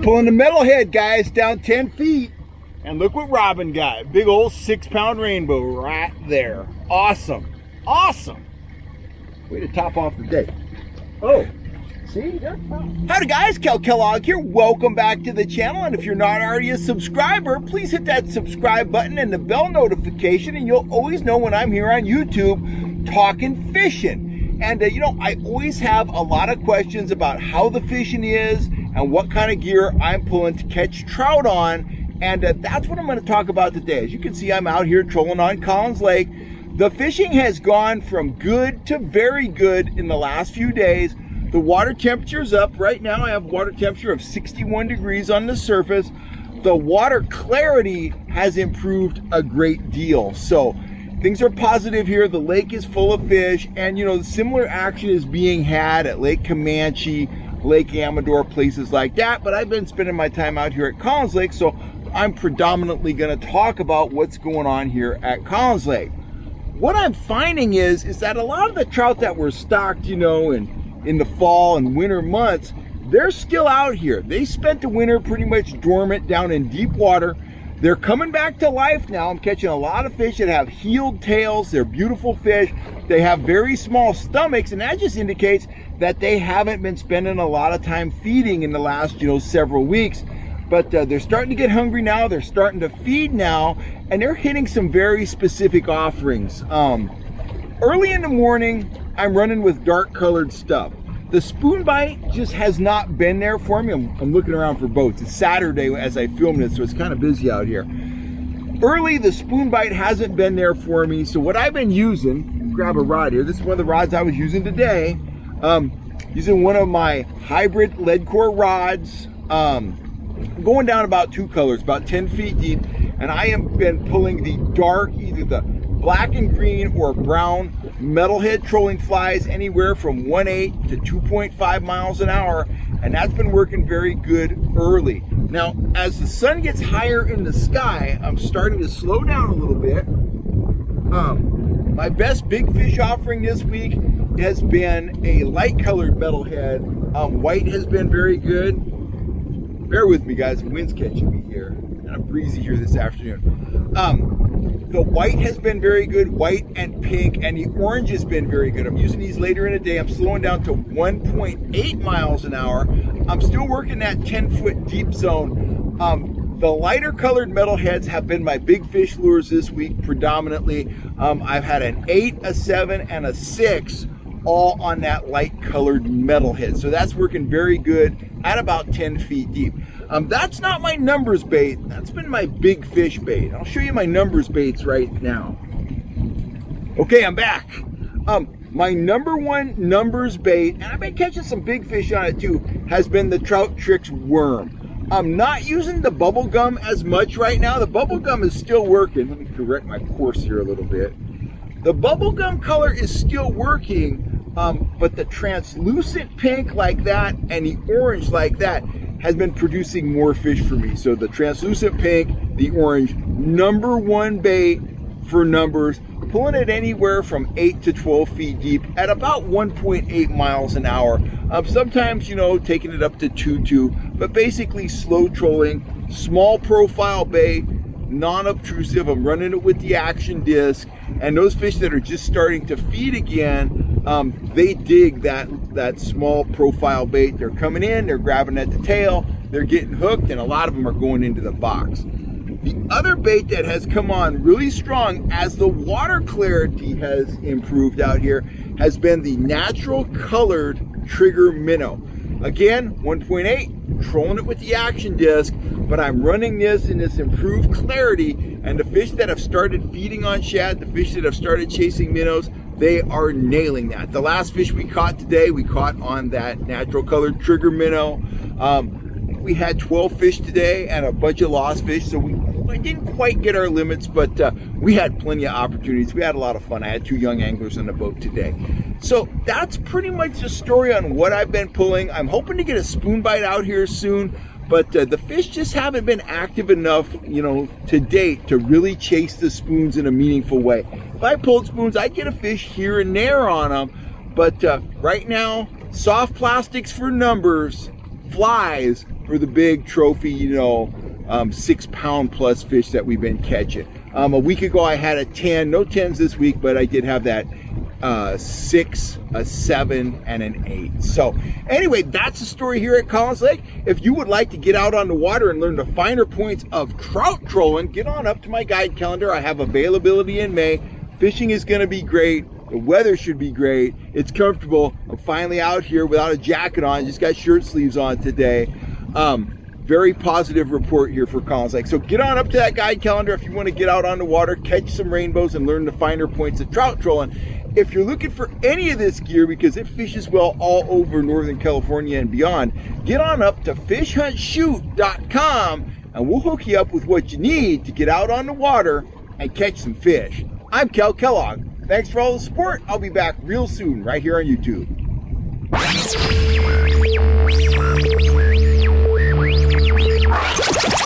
Pulling the metalhead, guys, down 10 feet. And look what Robin got. Big old 6-pound rainbow right there. Awesome. Awesome. Way to top off the day. Oh, see? Howdy guys, Kel Kellogg here. Welcome back to the channel. And if you're not already a subscriber, please hit that subscribe button and the bell notification, and you'll always know when I'm here on YouTube talking fishing. And I always have a lot of questions about how the fishing is and what kind of gear I'm pulling to catch trout on. And that's what I'm going to talk about today. As you can see, I'm out here trolling on Collins Lake. The fishing has gone from good to very good in the last few days. The water temperature's up. Right now I have water temperature of 61 degrees on the surface. The water clarity has improved a great deal. So things are positive here. The lake is full of fish, and similar action is being had at Lake Comanche, Lake Amador, places like that. But I've been spending my time out here at Collins Lake, so I'm predominantly going to talk about what's going on here at Collins Lake. What I'm finding is that a lot of the trout that were stocked, in the fall and winter months, they're still out here. They spent the winter pretty much dormant down in deep water. They're coming back to life now. I'm catching a lot of fish that have healed tails. They're beautiful fish. They have very small stomachs, and that just indicates that they haven't been spending a lot of time feeding in the last, several weeks. But they're starting to get hungry now. They're starting to feed now, and they're hitting some very specific offerings. Early in the morning, I'm running with dark colored stuff. The spoon bite just has not been there for me. I'm looking around for boats. It's Saturday as I film this, so it's kind of busy out here. Early, the spoon bite hasn't been there for me. So what I've been using, grab a rod here. This is one of the rods I was using today. Using one of my hybrid lead core rods. Going down about 2 colors, about 10 feet deep, and I have been pulling the dark, either the black and green or brown metalhead trolling flies, anywhere from 1.8 to 2.5 miles an hour, and that's been working very good early. Now, as the sun gets higher in the sky, I'm starting to slow down a little bit. My best big fish offering this week has been a light colored metalhead. White has been very good. Bear with me, guys. The wind's catching me here, and I'm breezy here this afternoon. The white has been very good, white and pink, and the orange has been very good. I'm using these later in the day. I'm slowing down to 1.8 miles an hour. I'm still working that 10-foot deep zone. The lighter colored metalheads have been my big fish lures this week predominantly. I've had an 8, a 7, and a 6, all on that light colored metalhead. So that's working very good at about 10 feet deep. That's not my numbers bait. That's been my big fish bait. I'll show you my numbers baits right now. Okay, I'm back. My number one numbers bait, and I've been catching some big fish on it too, has been the Trout Trix worm. I'm not using the bubble gum as much right now. The bubble gum is still working. Let me correct my course here a little bit. The bubble gum color is still working, but the translucent pink like that and the orange like that has been producing more fish for me. So the translucent pink, the orange, number one bait for numbers, pulling it anywhere from 8 to 12 feet deep at about 1.8 miles an hour. Sometimes, taking it up to 2.2, but basically slow trolling, small profile bait, non-obtrusive. I'm running it with the action disc, and those fish that are just starting to feed again, they dig that small profile bait. They're coming in, they're grabbing at the tail, they're getting hooked, and a lot of them are going into the box. The other bait that has come on really strong as the water clarity has improved out here has been the natural colored trigger minnow. Again, 1.8, trolling it with the action disc, but I'm running this in this improved clarity, and the fish that have started feeding on shad, the fish that have started chasing minnows, they are nailing that. The last fish we caught today, we caught on that natural colored trigger minnow. We had 12 fish today and a bunch of lost fish, so we didn't quite get our limits, but we had plenty of opportunities. We had a lot of fun. I had 2 young anglers on the boat today. So that's pretty much the story on what I've been pulling. I'm hoping to get a spoon bite out here soon, but the fish just haven't been active enough, to date to really chase the spoons in a meaningful way. If I pulled spoons, I'd get a fish here and there on them, but right now, soft plastics for numbers, flies for the big trophy, 6 pound plus fish that we've been catching. A week ago I had a 10, no 10s this week, but I did have that 6, a 7, and an 8. So anyway, that's the story here at Collins Lake. If you would like to get out on the water and learn the finer points of trout trolling, get on up to my guide calendar. I have availability in May. Fishing is going to be great. The weather should be great. It's comfortable. I'm finally out here without a jacket on. Just got shirt sleeves on today. Very positive report here for Collins Lake. So get on up to that guide calendar if you want to get out on the water, catch some rainbows, and learn the finer points of trout trolling. If you're looking for any of this gear, because it fishes well all over Northern California and beyond, get on up to fishhuntshoot.com and we'll hook you up with what you need to get out on the water and catch some fish. I'm Cal Kellogg. Thanks for all the support. I'll be back real soon right here on YouTube.